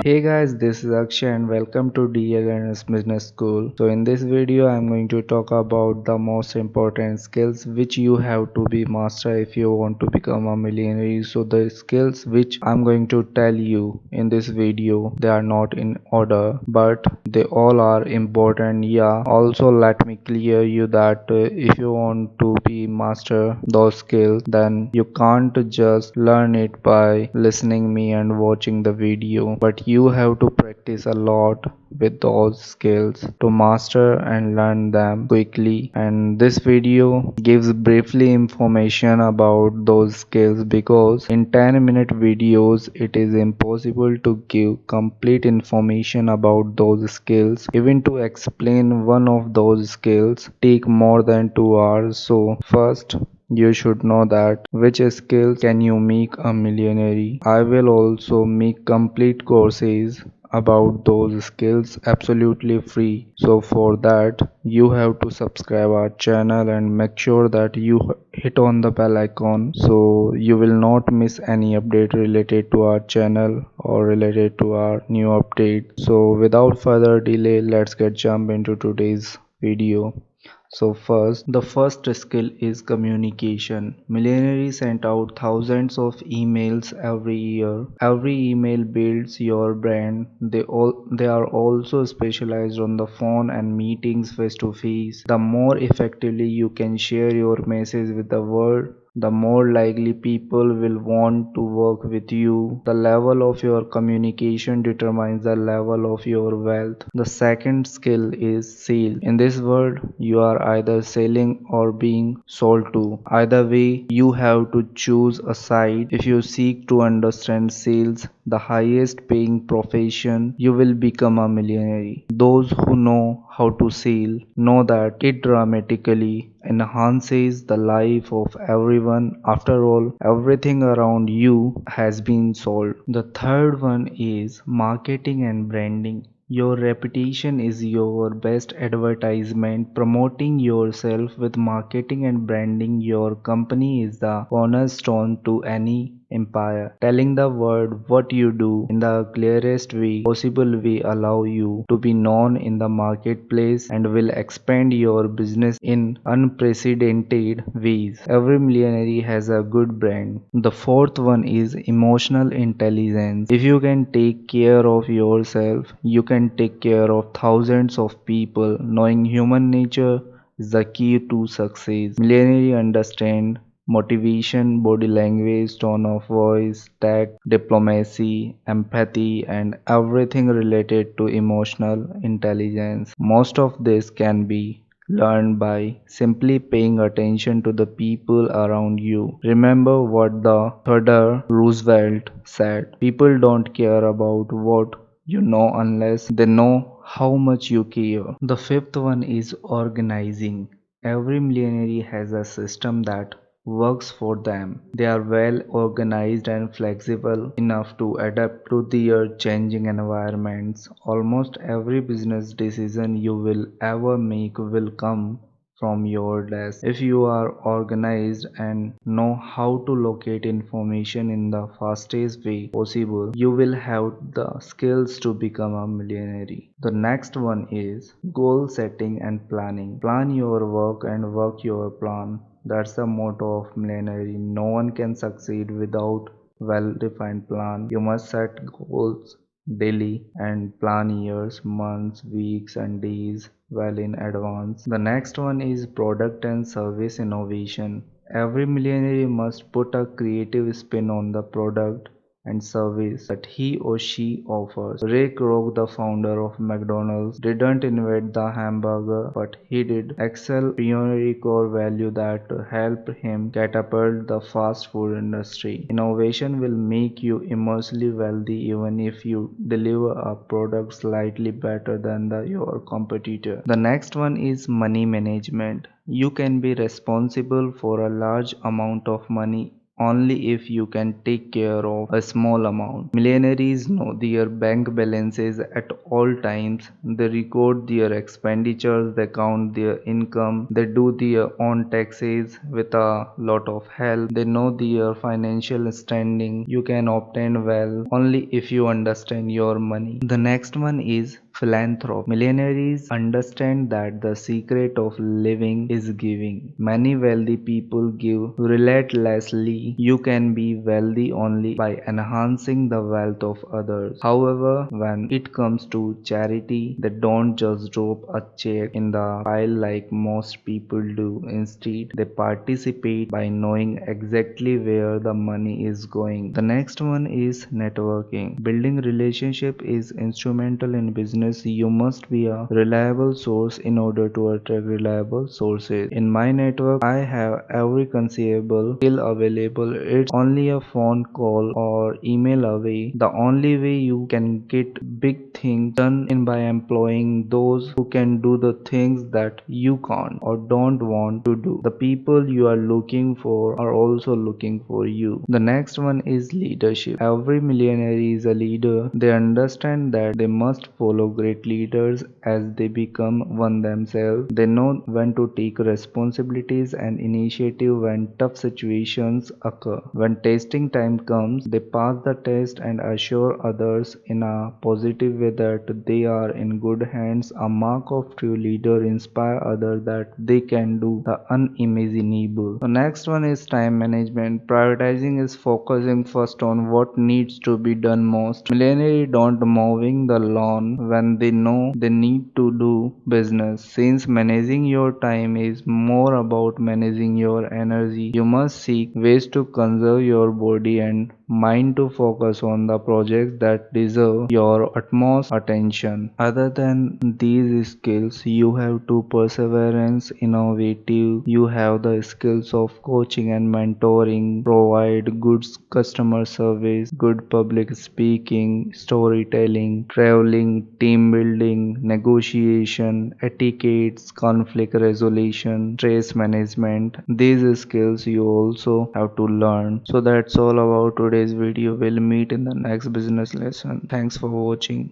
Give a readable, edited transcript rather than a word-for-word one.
Hey guys, this is Akshay and welcome to DLNS Business School. So in this video, I'm going to talk about the most important skills which you have to be master if you want to become a millionaire. So the skills which I'm going to tell you in this video, they are not in order, but they all are important. Yeah. Also, let me clear you that if you want to be master those skills, then you can't just learn it by listening me and watching the video, but you have to practice a lot with those skills to master and learn them quickly. And this video gives briefly information about those skills because in 10-minute videos it is impossible to give complete information about those skills. Even to explain one of those skills take more than 2 hours. So first you should know that which skills can you make a millionaire. I will also make complete courses about those skills absolutely free. So for that you have to subscribe our channel and make sure that you hit on the bell icon so you will not miss any update related to our channel or related to our new update. So without further delay, let's get jump into today's video. So first, the first skill is communication. Millionaires send out thousands of emails every year. Every email builds your brand. They are also specialized on the phone and meetings face to face. The more effectively you can share your message with the world, the more likely people will want to work with you. The level of your communication determines the level of your wealth. The second skill is sales. In this world, you are either selling or being sold to. Either way, you have to choose a side. If you seek to understand sales, the highest paying profession, you will become a millionaire. Those who know how to sell know that it dramatically enhances the life of everyone. After all, everything around you has been sold. The third one is marketing and branding. Your reputation is your best advertisement. Promoting yourself with marketing and branding your company is the cornerstone to any empire. Telling the world what you do in the clearest way possible will allow you to be known in the marketplace and will expand your business in unprecedented ways. Every millionaire has a good brand. The fourth one is emotional intelligence. If you can take care of yourself, you can take care of thousands of people. Knowing human nature is the key to success. Millionaires understand motivation, body language, tone of voice, tact, diplomacy, empathy, and everything related to emotional intelligence. Most of this can be learned by simply paying attention to the people around you. Remember what the Theodore Roosevelt said: people don't care about what you know unless they know how much you care. The fifth one is organizing. Every millionaire has a system that works for them. They are well organized and flexible enough to adapt to their changing environments. Almost every business decision you will ever make will come from your desk. If you are organized and know how to locate information in the fastest way possible, you will have the skills to become a millionaire. The next one is goal setting and planning. Plan your work and work your plan. That's the motto of millionaire. No one can succeed without well-defined plan. You must set goals daily and plan years, months, weeks, and days well in advance. The next one is product and service innovation. Every millionaire must put a creative spin on the product and service that he or she offers. Ray Kroc, the founder of McDonald's, didn't invent the hamburger, but he did excel pioneering core value that helped him catapult the fast food industry. Innovation will make you immensely wealthy even if you deliver a product slightly better than your competitor. The next one is money management. You can be responsible for a large amount of money only if you can take care of a small amount. Millionaires know their bank balances at all times. They record their expenditures, they count their income, they do their own taxes with a lot of help. They know their financial standing. You can obtain wealth only if you understand your money. The next one is philanthropy. Millionaires understand that the secret of living is giving. Many wealthy people give relentlessly. You can be wealthy only by enhancing the wealth of others. However, when it comes to charity, they don't just drop a check in the pile like most people do. Instead, they participate by knowing exactly where the money is going. The next one is networking. Building relationship is instrumental in business. You must be a reliable source in order to attract reliable sources. In my network, I have every conceivable skill available. It's only a phone call or email away. The only way you can get big things done in by employing those who can do the things that you can't or don't want to do. The people you are looking for are also looking for you. The next one is leadership. Every millionaire is a leader. They understand that they must follow great leaders as they become one themselves. They know when to take responsibilities and initiative when tough situations occur. When testing time comes, they pass the test and assure others in a positive way that they are in good hands. A mark of true leader inspire others that they can do the unimaginable. The next one is time management. Prioritizing is focusing first on what needs to be done most. Millionaires don't mowing the lawn when they know they need to do business. Since managing your time is more about managing your energy, you must seek ways to conserve your body and mind to focus on the projects that deserve your utmost attention. Other than these skills, you have to perseverance, innovative, you have the skills of coaching and mentoring, provide good customer service, good public speaking, storytelling, traveling, team building, negotiation, etiquettes, conflict resolution, stress management. These skills you also have to learn. So that's all about today's video. We'll meet in the next business lesson. Thanks for watching.